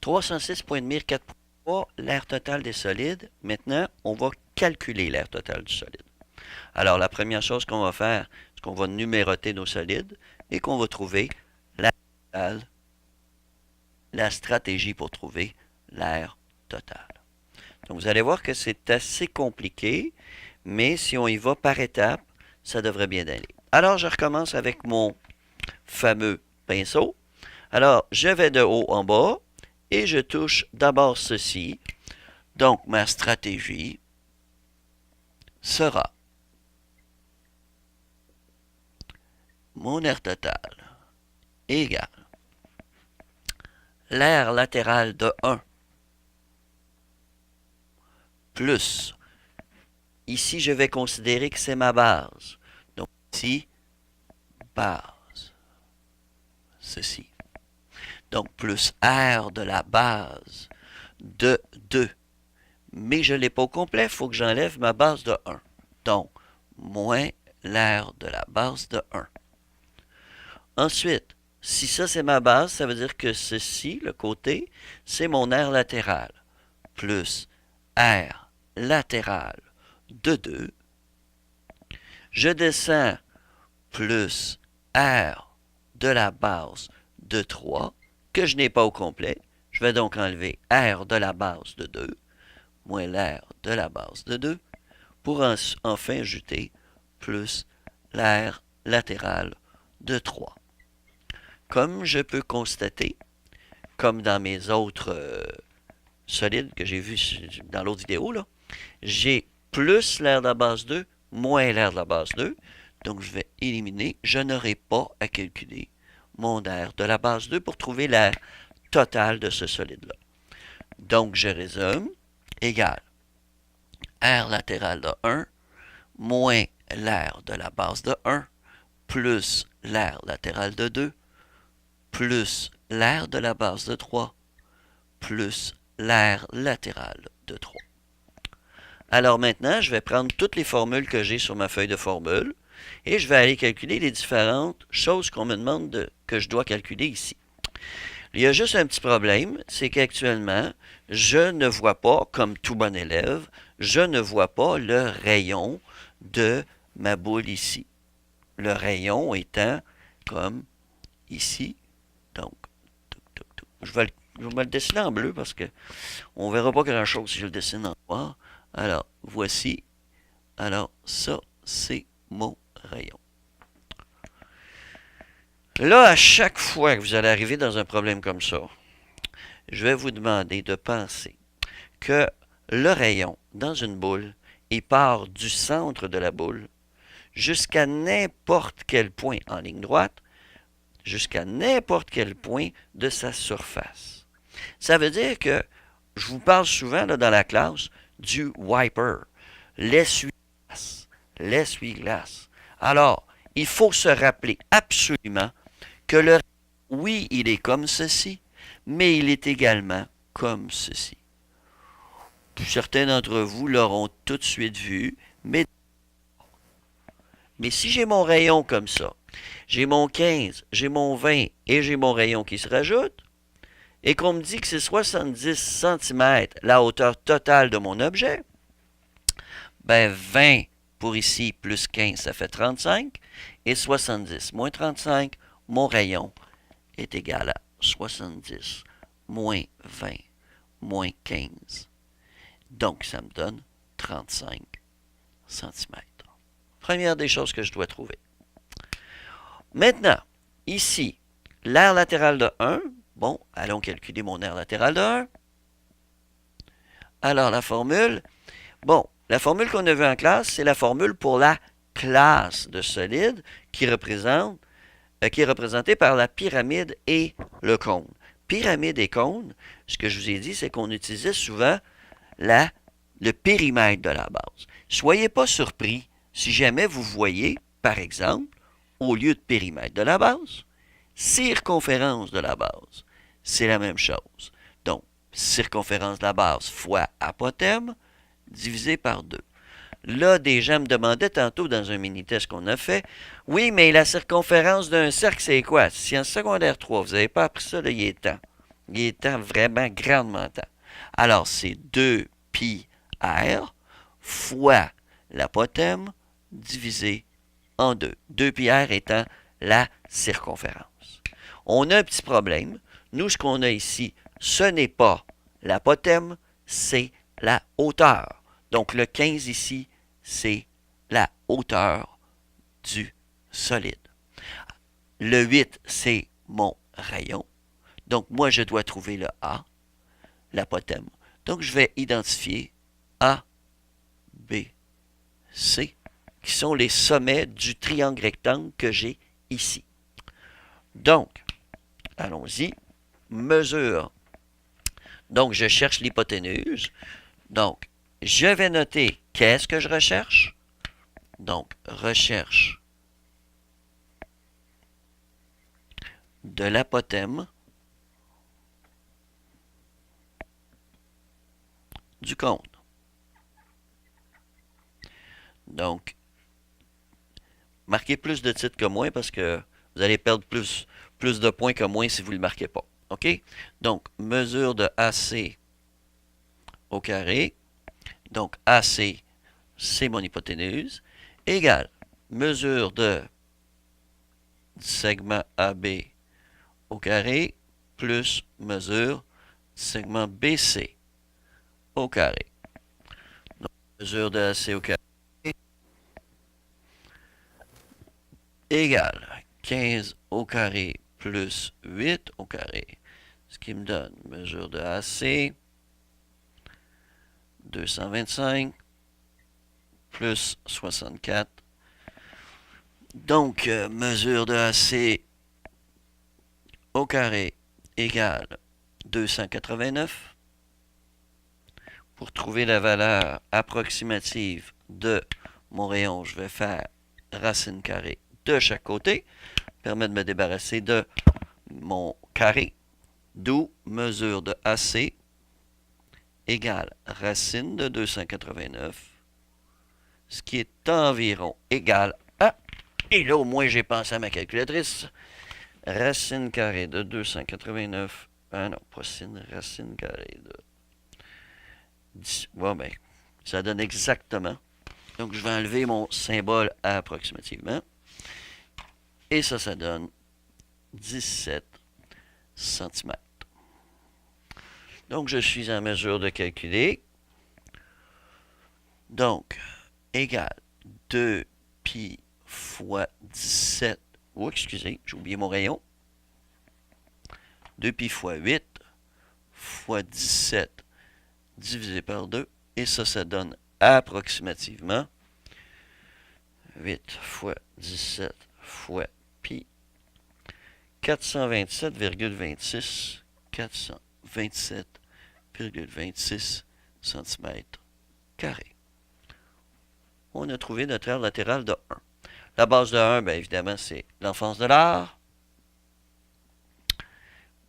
306,1 4,3, l'aire totale des solides. Maintenant, on va calculer l'aire totale du solide. Alors, la première chose qu'on va faire, c'est qu'on va numéroter nos solides et qu'on va trouver l'aire totale, la stratégie pour trouver l'aire totale. Donc, vous allez voir que c'est assez compliqué, mais si on y va par étapes, ça devrait bien aller. Alors, je recommence avec mon fameux pinceau. Alors, je vais de haut en bas et je touche d'abord ceci. Donc, ma stratégie sera mon aire totale égale l'aire latérale de 1 plus, ici je vais considérer que c'est ma base. Donc ici, base, ceci. Donc plus R de la base de 2. Mais je ne l'ai pas au complet, il faut que j'enlève ma base de 1. Donc, moins l'aire de la base de 1. Ensuite, si ça c'est ma base, ça veut dire que ceci, le côté, c'est mon aire latérale. Plus R latéral de 2. Je descends plus R de la base de 3, que je n'ai pas au complet. Je vais donc enlever R de la base de 2, moins l'air de la base de 2, pour enfin ajouter plus l'air latéral de 3. Comme je peux constater, comme dans mes autres solides que j'ai vus dans l'autre vidéo, là, j'ai plus l'air de la base 2, moins l'air de la base 2. Donc, je vais éliminer. Je n'aurai pas à calculer mon air de la base 2 pour trouver l'air total de ce solide-là. Donc, je résume. Égal air latéral de 1 moins l'air de la base de 1 plus l'air latéral de 2 plus l'air de la base de 3 plus l'air latéral de 3. Alors maintenant, je vais prendre toutes les formules que j'ai sur ma feuille de formule et je vais aller calculer les différentes choses qu'on me demande que je dois calculer ici. Il y a juste un petit problème, c'est qu'actuellement, je ne vois pas, comme tout bon élève, je ne vois pas le rayon de ma boule ici. Le rayon étant comme ici. Donc, je vais me le dessiner en bleu parce que on ne verra pas grand-chose si je le dessine en noir. Alors, voici. Alors, ça, c'est mon rayon. Là, à chaque fois que vous allez arriver dans un problème comme ça, je vais vous demander de penser que le rayon dans une boule, il part du centre de la boule jusqu'à n'importe quel point en ligne droite, jusqu'à n'importe quel point de sa surface. Ça veut dire que je vous parle souvent là, dans la classe du wiper, l'essuie-glace. L'essuie-glace. Alors, il faut se rappeler absolument que le rayon, oui, il est comme ceci, mais il est également comme ceci. Certains d'entre vous l'auront tout de suite vu, mais si j'ai mon rayon comme ça, j'ai mon 15, j'ai mon 20 et j'ai mon rayon qui se rajoute, et qu'on me dit que c'est 70 cm la hauteur totale de mon objet, ben 20 pour ici plus 15, ça fait 35, et 70 moins 35, mon rayon est égal à 70 moins 20 moins 15. Donc, ça me donne 35 cm. Première des choses que je dois trouver. Maintenant, ici, l'aire latérale de 1. Bon, allons calculer mon aire latérale de 1. Alors, la formule. Bon, la formule qu'on a vue en classe, c'est la formule pour la classe de solides qui est représentée par la pyramide et le cône. Pyramide et cône, ce que je vous ai dit, c'est qu'on utilisait souvent le périmètre de la base. Soyez pas surpris si jamais vous voyez, par exemple, au lieu de périmètre de la base, circonférence de la base. C'est la même chose. Donc, circonférence de la base fois apothème divisé par 2. Là, des gens me demandaient tantôt dans un mini-test qu'on a fait, oui, mais la circonférence d'un cercle, c'est quoi? Sciences secondaire 3, vous n'avez pas appris ça, là, il est temps. Il est vraiment grandement temps. Alors, c'est 2 pi r fois l'apothème divisé en 2. 2 pi r étant la circonférence. On a un petit problème. Nous, ce qu'on a ici, ce n'est pas l'apothème, c'est la hauteur. Donc, le 15 ici, c'est la hauteur du solide. Le 8, c'est mon rayon. Donc, moi, je dois trouver le A, l'apothème. Donc, je vais identifier A, B, C, qui sont les sommets du triangle rectangle que j'ai ici. Donc, allons-y. Mesure. Donc, je cherche l'hypoténuse. Donc, je vais noter qu'est-ce que je recherche. Donc, recherche de l'apothème du cône. Donc, marquez plus de titres que moi parce que vous allez perdre plus de points que moi si vous ne le marquez pas. OK? Donc, mesure de AC au carré. Donc, AC, c'est mon hypoténuse, égale mesure du segment AB au carré plus mesure du segment BC au carré. Donc, mesure de AC au carré égale 15 au carré plus 8 au carré. Ce qui me donne mesure de AC 225 plus 64. Donc, mesure de AC au carré égale 289. Pour trouver la valeur approximative de mon rayon, je vais faire racine carrée de chaque côté. Permet de me débarrasser de mon carré. D'où mesure de AC égale racine de 289, ce qui est environ égal à, et là au moins j'ai pensé à ma calculatrice, racine carrée de 289, ah non, pas sin, racine carrée de 10, bon ben, ça donne exactement, donc je vais enlever mon symbole approximativement, et ça donne 17 cm. Donc je suis en mesure de calculer, donc, égale 2 pi fois 17. Oh, excusez, j'ai oublié mon rayon. 2 pi fois 8 fois 17 divisé par 2. Et ça donne approximativement 8 fois 17 fois pi. 427,26 427,26 cm carrés. On a trouvé notre aire latérale de 1. La base de 1, bien évidemment, c'est l'enfance de l'art.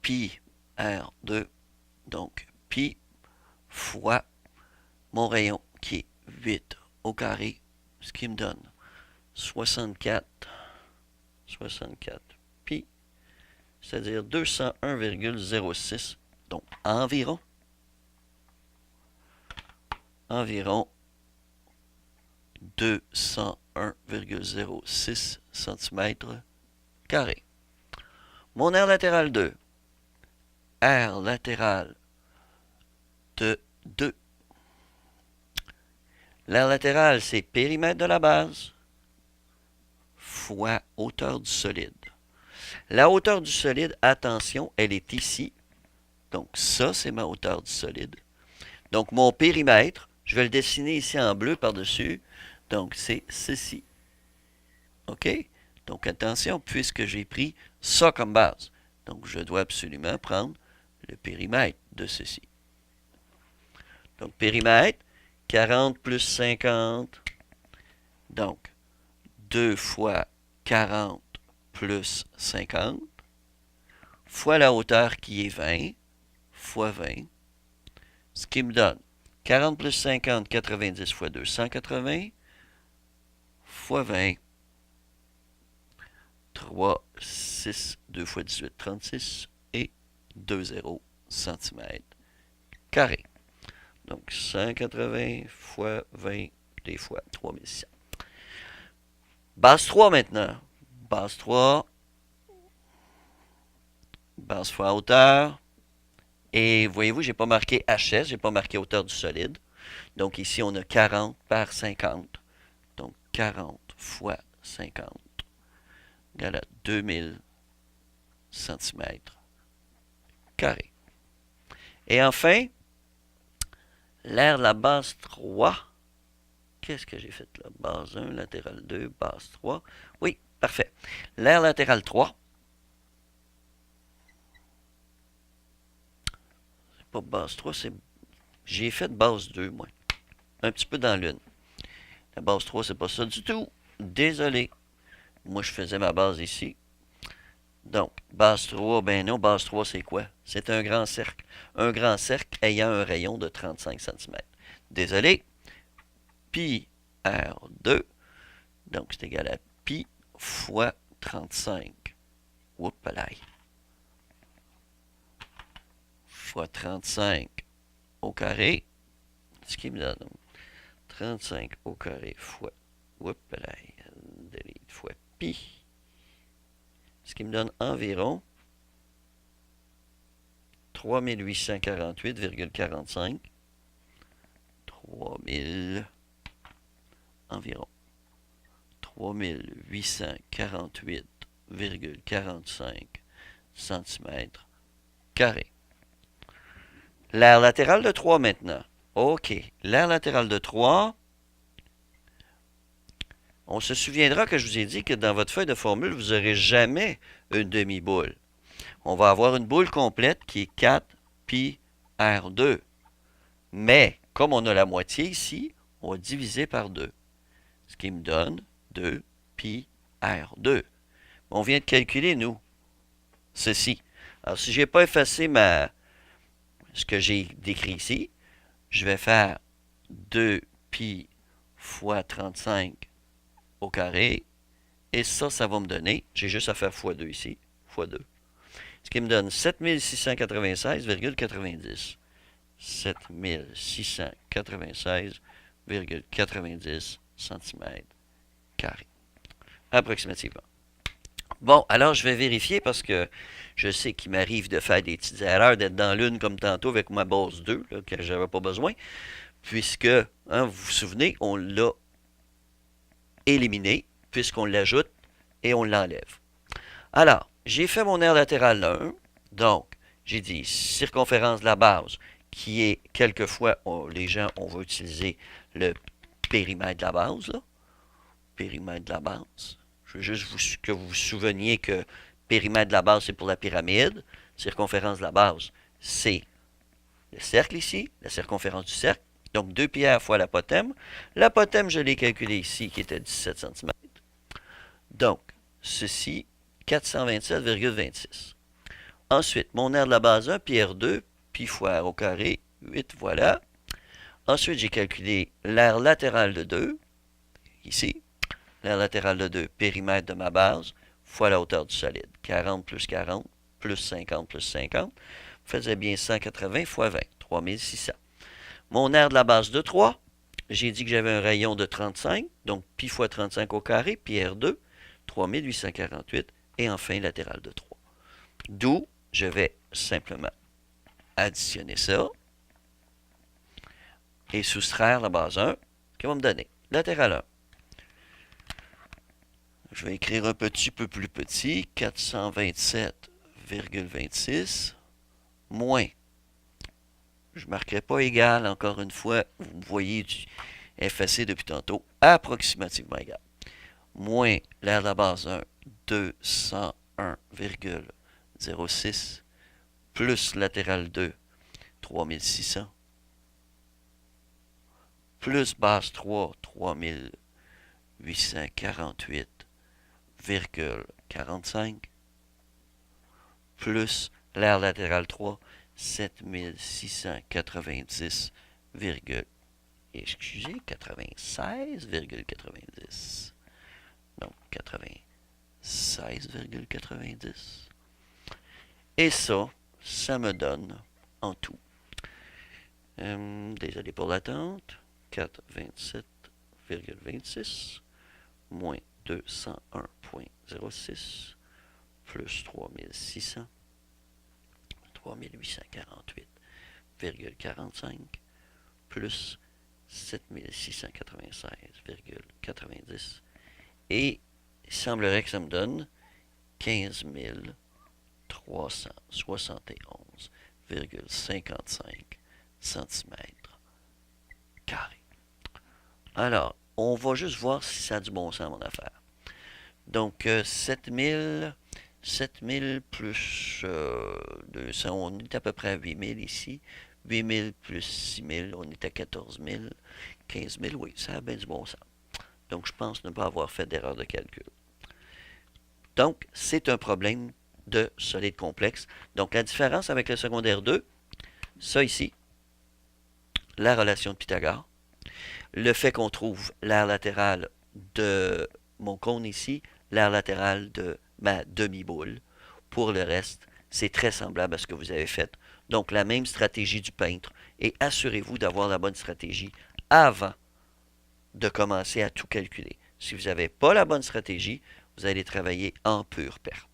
Pi R2, donc pi fois mon rayon qui est 8 au carré, ce qui me donne 64 pi, c'est-à-dire 201,06, donc environ 201,06 cm carrés. Mon aire latérale 2. Aire latérale de 2. L'aire latérale, c'est périmètre de la base fois hauteur du solide. La hauteur du solide, attention, elle est ici. Donc ça, c'est ma hauteur du solide. Donc mon périmètre, je vais le dessiner ici en bleu par-dessus. Donc c'est ceci. OK? Donc attention, puisque j'ai pris ça comme base. Donc je dois absolument prendre le périmètre de ceci. Donc périmètre, 40 plus 50. Donc 2 fois 40 plus 50 fois la hauteur qui est 20 fois 20. Ce qui me donne 40 plus 50, 90 fois 2, 180 fois 20. 3, 6, 2 fois 18, 36 et 2 0, cm². Donc 180 fois 20 des fois 3600. Base 3 maintenant. Base 3. Base fois hauteur. Et voyez-vous, j'ai pas marqué HS, j'ai pas marqué hauteur du solide. Donc ici, on a 40 par 50. Donc 40 fois 50 égale à 2000 cm². Et enfin, l'aire de la base 3. Qu'est-ce que j'ai fait là? Base 1, latérale 2, base 3. Oui, parfait. L'aire latérale 3. C'est pas base 3, c'est... J'ai fait base 2, moi. Un petit peu dans l'une. La base 3, c'est pas ça du tout. Désolé. Moi, je faisais ma base ici. Donc, base 3, ben non, base 3, c'est quoi? C'est un grand cercle. Un grand cercle ayant un rayon de 35 cm. Désolé. Pi R2, donc c'est égal à pi fois 35. Oups, là. Fois 35 au carré. Ce qui me donne 35 au carré fois, oups, là, fois pi. Ce qui me donne environ 3848,45. 3000, environ 3848,45 cm². L'aire latérale de 3 maintenant. OK. L'aire latérale de 3. On se souviendra que je vous ai dit que dans votre feuille de formule, vous n'aurez jamais une demi-boule. On va avoir une boule complète qui est 4 pi R2. Mais, comme on a la moitié ici, on va diviser par 2. Ce qui me donne 2 pi R2. On vient de calculer, nous, ceci. Alors, si je n'ai pas effacé ce que j'ai décrit ici, je vais faire 2 pi fois 35 au carré. Et ça, ça va me donner, j'ai juste à faire fois 2 ici, fois 2. Ce qui me donne 7696,90. 7696,90 cm². Approximativement. Bon, alors je vais vérifier parce que je sais qu'il m'arrive de faire des petites erreurs, d'être dans l'une comme tantôt avec ma base 2, là, que j'avais pas besoin, puisque, hein, vous vous souvenez, on l'a éliminé, puisqu'on l'ajoute et on l'enlève. Alors, j'ai fait mon aire latérale 1, donc j'ai dit circonférence de la base, qui est quelquefois, les gens, on va utiliser le périmètre de la base, là. Périmètre de la base. Je veux juste que vous vous souveniez que périmètre de la base, c'est pour la pyramide. Circonférence de la base, c'est le cercle ici, la circonférence du cercle. Donc 2 pi r fois l'apothème. L'apothème, je l'ai calculé ici, qui était 17 cm. Donc, ceci, 427,26. Ensuite, mon aire de la base 1, pi R2, pi fois R au carré, 8, voilà. Ensuite, j'ai calculé l'aire latérale de 2, ici. L'aire latérale de 2, périmètre de ma base, fois la hauteur du solide. 40 plus 40, plus 50 plus 50, faisait bien 180 fois 20, 3600. Mon aire de la base de 3, j'ai dit que j'avais un rayon de 35, donc pi fois 35 au carré, pi R2, 3848, et enfin latéral de 3. D'où je vais simplement additionner ça et soustraire la base 1 qui va me donner latéral 1. Je vais écrire un petit peu plus petit, 427,26 moins, je ne marquerai pas égal, encore une fois, vous voyez effacé depuis tantôt, approximativement égal, moins l'aire de la base 1, 201,06, plus latéral 2, 3600, plus base 3, 3848,45, plus l'aire latérale 3, 7690, excusez, 96,90. Donc 96,90. Et ça me donne en tout. Désolé pour l'attente. 427,26 moins 201,06 plus 3600, 3848,45 plus 7696,90 et il semblerait que ça me donne 15 371,55 cm². Alors, on va juste voir si ça a du bon sens, mon affaire. Donc, 7000 plus 200, on est à peu près à 8000 ici. 8000 plus 6000, on est à 14000. 15000, oui, ça a bien du bon sens. Donc, je pense ne pas avoir fait d'erreur de calcul. Donc, c'est un problème de solide complexe. Donc, la différence avec le secondaire 2, ça ici, la relation de Pythagore, le fait qu'on trouve l'aire latérale de mon cône ici, l'aire latérale de ma demi-boule. Pour le reste, c'est très semblable à ce que vous avez fait. Donc, la même stratégie du peintre. Et assurez-vous d'avoir la bonne stratégie avant de commencer à tout calculer. Si vous n'avez pas la bonne stratégie, vous allez travailler en pure perte.